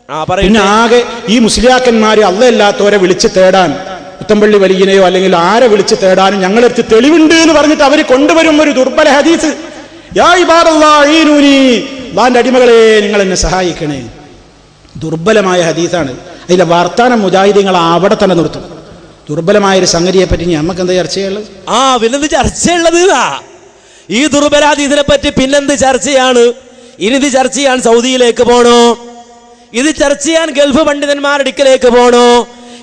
പിന്നെ ആകെ ഈ മുസ്ലിയാക്കന്മാര് അള്ളയല്ലാത്തവരെ വിളിച്ച് തേടാൻ, പുത്തമ്പള്ളി വലിയനെയോ അല്ലെങ്കിൽ ആരെ വിളിച്ച് തേടാനും ഞങ്ങളെടുത്ത് തെളിവുണ്ട് എന്ന് പറഞ്ഞിട്ട് അവര് കൊണ്ടുവരും ഒരു ദുർബല ഹദീസ്. യാ ഇബാദല്ലാഹ് ഈനൂനി, അല്ലാഹുവിന്റെ അടിമകളെ നിങ്ങൾ എന്നെ സഹായിക്കണേ. ദുർബലമായ ഹദീസാണ്. അതിലെ വർത്താനം മുജാഹിദീങ്ങൾ അവിടെ തന്നെ നിർത്തും. ദുർബലമായ ഒരു സംഗതിയെ പറ്റി നമുക്ക് എന്താ ചർച്ചയുള്ളത്? പിന്നെന്ത് ചർച്ചയുള്ളത്? ഈ ദുർബല ഹദീസിനെ പറ്റി പിന്നെന്ത് ചർച്ചയാണ്? ഇനി ഇത് ചർച്ച ചെയ്യാൻ സൗദിയിലേക്ക് പോണോ? ഇത് ചർച്ച ചെയ്യാൻ ഗൾഫ് പണ്ഡിതന്മാരുടെ അടുക്കലേക്ക് പോണോ?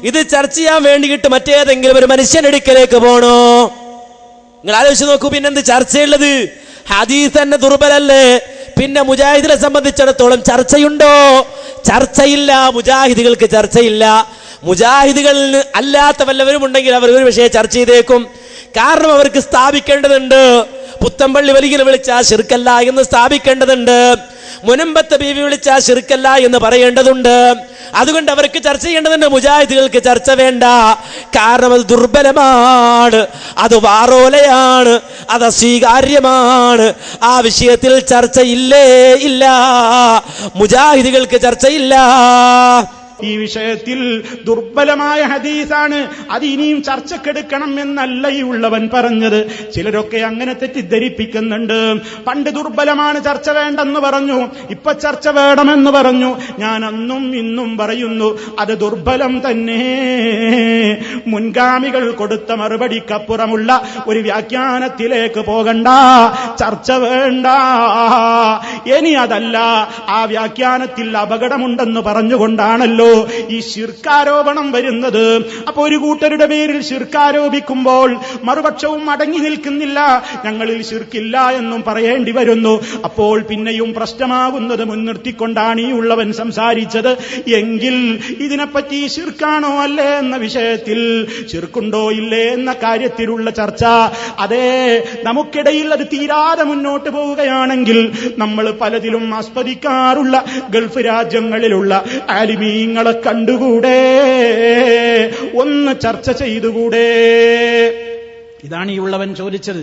ഇത് ചർച്ച ചെയ്യാൻ വേണ്ടിയിട്ട് മറ്റേതെങ്കിലും ഒരു മനുഷ്യന്റെ അടുക്കലേക്ക് പോണോ? നിങ്ങൾ ആലോചിച്ച് നോക്കൂ, പിന്നെന്ത് ചർച്ചയുള്ളത്? ഹദീസ് തന്നെ ദുർബലല്ലേ? പിന്നെ മുജാഹിദിനെ സംബന്ധിച്ചിടത്തോളം ചർച്ചയുണ്ടോ? ചർച്ചയില്ല. മുജാഹിദികൾക്ക് ചർച്ചയില്ല. മുജാഹിദുകളിൽ അല്ലാത്ത വല്ലവരും ഉണ്ടെങ്കിൽ അവർ ഒരു വിഷയം ചർച്ച ചെയ്തേക്കും. കാരണം അവർക്ക് സ്ഥാപിക്കേണ്ടതുണ്ട്. പുത്തമ്പള്ളി വലിയനെ വിളിച്ചാൽ ശിർക്കല്ല എന്ന് സ്ഥാപിക്കേണ്ടതുണ്ട്. മുനമ്പത്തെ ബീവി വിളിച്ചാൽ ശിർക്കല്ല എന്ന് പറയേണ്ടതുണ്ട്. അതുകൊണ്ട് അവർക്ക് ചർച്ച ചെയ്യേണ്ടതുണ്ട്. മുജാഹിദുകൾക്ക് ചർച്ച വേണ്ട. കാരണം അത് ദുർബലമാണ്, അത് വാറോലയാണ്, അത് അസ്വീകാര്യമാണ്. ആ വിഷയത്തിൽ ചർച്ചയില്ലേ ഇല്ല. മുജാഹിദുകൾക്ക് ചർച്ചയില്ല. ഈ വിഷയത്തിൽ ദുർബലമായ ഹദീസാണ്, അത് ഇനിയും ചർച്ചക്കെടുക്കണം എന്നല്ല ഈ ഉള്ളവൻ പറഞ്ഞത്. ചിലരൊക്കെ അങ്ങനെ തെറ്റിദ്ധരിപ്പിക്കുന്നുണ്ട്. പണ്ട് ദുർബലമാണ്, ചർച്ച വേണ്ടെന്ന് പറഞ്ഞു, ഇപ്പൊ ചർച്ച വേണമെന്ന് പറഞ്ഞു. ഞാൻ അന്നും ഇന്നും പറയുന്നു, അത് ദുർബലം തന്നെ. മുൻഗാമികൾ കൊടുത്ത മറുപടിക്കപ്പുറമുള്ള ഒരു വ്യാഖ്യാനത്തിലേക്ക് പോകണ്ട, ചർച്ച വേണ്ട. ഇനി അതല്ല, ആ വ്യാഖ്യാനത്തിൽ അപകടമുണ്ടെന്ന് പറഞ്ഞുകൊണ്ടാണല്ലോ ഈ ശിർക്കാരോപണം വരുന്നത്. അപ്പൊ ഒരു കൂട്ടരുടെ പേരിൽ ശിർക്കാരോപിക്കുമ്പോൾ മറുപക്ഷവും അടങ്ങി നിൽക്കുന്നില്ല, ഞങ്ങളിൽ ശിർക്കില്ല എന്നും പറയേണ്ടി വരുന്നു. അപ്പോൾ പിന്നെയും പ്രശ്നമാകുന്നത് മുൻനിർത്തിക്കൊണ്ടാണ് ഈ ഉള്ളവൻ സംസാരിച്ചത്. എങ്കിൽ ഇതിനെപ്പറ്റി ശിർക്കാണോ അല്ലേ എന്ന വിഷയത്തിൽ, ശിർക്കുണ്ടോ ഇല്ലേ എന്ന കാര്യത്തിലുള്ള ചർച്ച, അതേ നമുക്കിടയിൽ അത് തീരാതെ മുന്നോട്ട് പോവുകയാണെങ്കിൽ നമ്മൾ പലതിലും ആസ്പദിക്കാറുള്ള ഗൾഫ് രാജ്യങ്ങളിലുള്ള ആലിമീങ്ങൾ കണ്ടുകൂടെ, ഒന്ന് ചർച്ച ചെയ്തുകൂടെ? ഇതാണ് ഈ ഉള്ളവൻ ചോദിച്ചത്.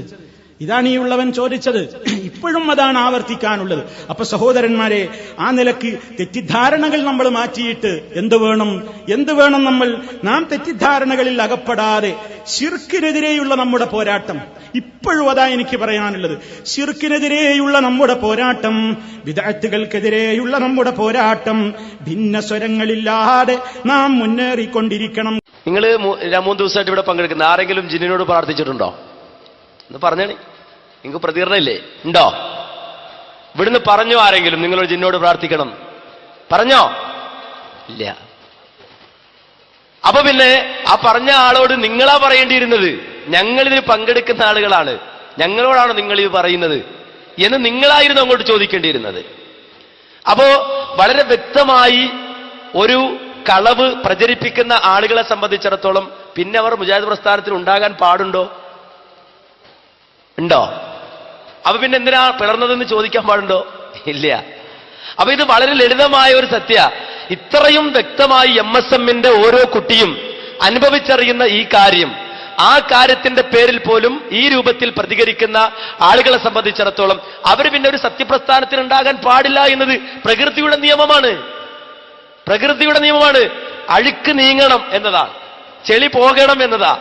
ഇതാണ് ഈ ഉള്ളവൻ ചോദിച്ചത്. ഇപ്പോഴും അതാണ് ആവർത്തിക്കാനുള്ളത്. അപ്പൊ സഹോദരന്മാരെ, ആ നിലക്ക് തെറ്റിദ്ധാരണകൾ നമ്മൾ മാറ്റിയിട്ട് എന്ത് വേണം നാം തെറ്റിദ്ധാരണകളിൽ അകപ്പെടാതെ ശിർക്കിനെതിരെയുള്ള നമ്മുടെ പോരാട്ടം, ഇപ്പോഴും അതാ എനിക്ക് പറയാനുള്ളത്. ശിർക്കിനെതിരെയുള്ള നമ്മുടെ പോരാട്ടം, ബിദ്അത്തുകൾക്കെതിരെയുള്ള നമ്മുടെ പോരാട്ടം ഭിന്ന സ്വരങ്ങളില്ലാതെ നാം മുന്നേറിക്കൊണ്ടിരിക്കണം. നിങ്ങൾ 3 ദിവസമായിട്ട് ഇവിടെ പങ്കെടുക്കുന്ന ആരെങ്കിലും ജിന്നിനോട് പ്രാർത്ഥിച്ചിട്ടുണ്ടോ എന്ന് പറഞ്ഞേ. നിങ്ങൾക്ക് പ്രതികരണമില്ലേ? ഉണ്ടോ? ഇവിടുന്ന് പറഞ്ഞോ ആരെങ്കിലും നിങ്ങളൊരു ജിന്നോട് പ്രാർത്ഥിക്കണം? പറഞ്ഞോ? ഇല്ല. അപ്പൊ പിന്നെ ആ പറഞ്ഞ ആളോട് നിങ്ങളാ പറയേണ്ടിയിരുന്നത്. ഞങ്ങളിതിന് പങ്കെടുക്കുന്ന ആളുകളാണ്, ഞങ്ങളോടാണ് നിങ്ങൾ ഇത് പറയുന്നത് എന്ന് നിങ്ങളായിരുന്നു അങ്ങോട്ട് ചോദിക്കേണ്ടിയിരുന്നത്. അപ്പോ വളരെ വ്യക്തമായി ഒരു കളവ് പ്രചരിപ്പിക്കുന്ന ആളുകളെ സംബന്ധിച്ചിടത്തോളം പിന്നെ അവർ മുജാഹിദ് പ്രസ്ഥാനത്തിൽ ഉണ്ടാകാൻ പാടുണ്ടോ? ഉണ്ടോ? അപ്പൊ പിന്നെ എന്തിനാ പിളർന്നതെന്ന് ചോദിക്കാൻ പാടുണ്ടോ? ഇല്ല. അപ്പൊ ഇത് വളരെ ലളിതമായ ഒരു സത്യ. ഇത്രയും വ്യക്തമായി MSMന്റെ ഓരോ കുട്ടിയും അനുഭവിച്ചറിയുന്ന ഈ കാര്യം, ആ കാര്യത്തിന്റെ പേരിൽ പോലും ഈ രൂപത്തിൽ പ്രതികരിക്കുന്ന ആളുകളെ സംബന്ധിച്ചിടത്തോളം അവർ പിന്നെ ഒരു സത്യപ്രസ്ഥാനത്തിൽ ഉണ്ടാകാൻ പാടില്ല എന്നത് പ്രകൃതിയുടെ നിയമമാണ്. പ്രകൃതിയുടെ നിയമമാണ്. അഴുക്ക് നീങ്ങണം എന്നതാണ്, ചെളി പോകണം എന്നതാ.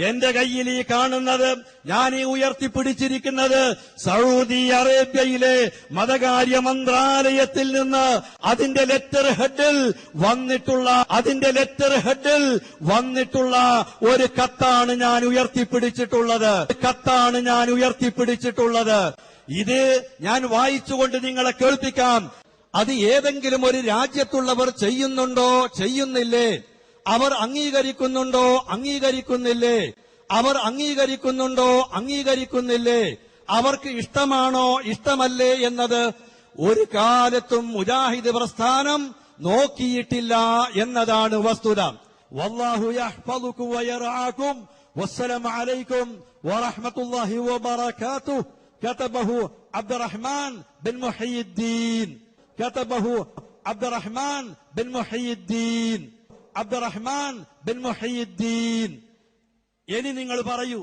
എന്റെ കയ്യിൽ ഈ കാണുന്നത്, ഞാൻ ഈ ഉയർത്തിപ്പിടിച്ചിരിക്കുന്നത് സൗദി അറേബ്യയിലെ മതകാര്യ മന്ത്രാലയത്തിൽ നിന്ന് അതിന്റെ ലെറ്റർ ഹെഡിൽ വന്നിട്ടുള്ള ഒരു കത്താണ് ഞാൻ ഉയർത്തിപ്പിടിച്ചിട്ടുള്ളത്. ഇത് ഞാൻ വായിച്ചുകൊണ്ട് നിങ്ങളെ കേൾപ്പിക്കാം. അത് ഏതെങ്കിലും ഒരു രാജ്യത്തുള്ളവർ ചെയ്യുന്നുണ്ടോ, ചെയ്യുന്നില്ലേ? അവർ അംഗീകരിക്കുന്നുണ്ടോ, അംഗീകരിക്കുന്നില്ലേ? അവർ അംഗീകരിക്കുന്നുണ്ടോ, അംഗീകരിക്കുന്നില്ലേ? അവർക്ക് ഇഷ്ടമാണോ, ഇഷ്ടമല്ലേ എന്നത് ഒരു കാലത്തും മുജാഹിദ് പ്രസ്ഥാനം നോക്കിയിട്ടില്ല എന്നതാണ് വസ്തുത. വല്ലാഹു യഹ്ഫദുകും വയർആകും. വസ്സലാമു അലൈക്കും വറഹ്മത്തുള്ളാഹി വബറകാതുഹു. كتبه عبد الرحمن بن محي الدين. كتبه عبد الرحمن بن محي الدين. عبد الرحمن بن محي الدين. ഇനി നിങ്ങൾ പറയൂ,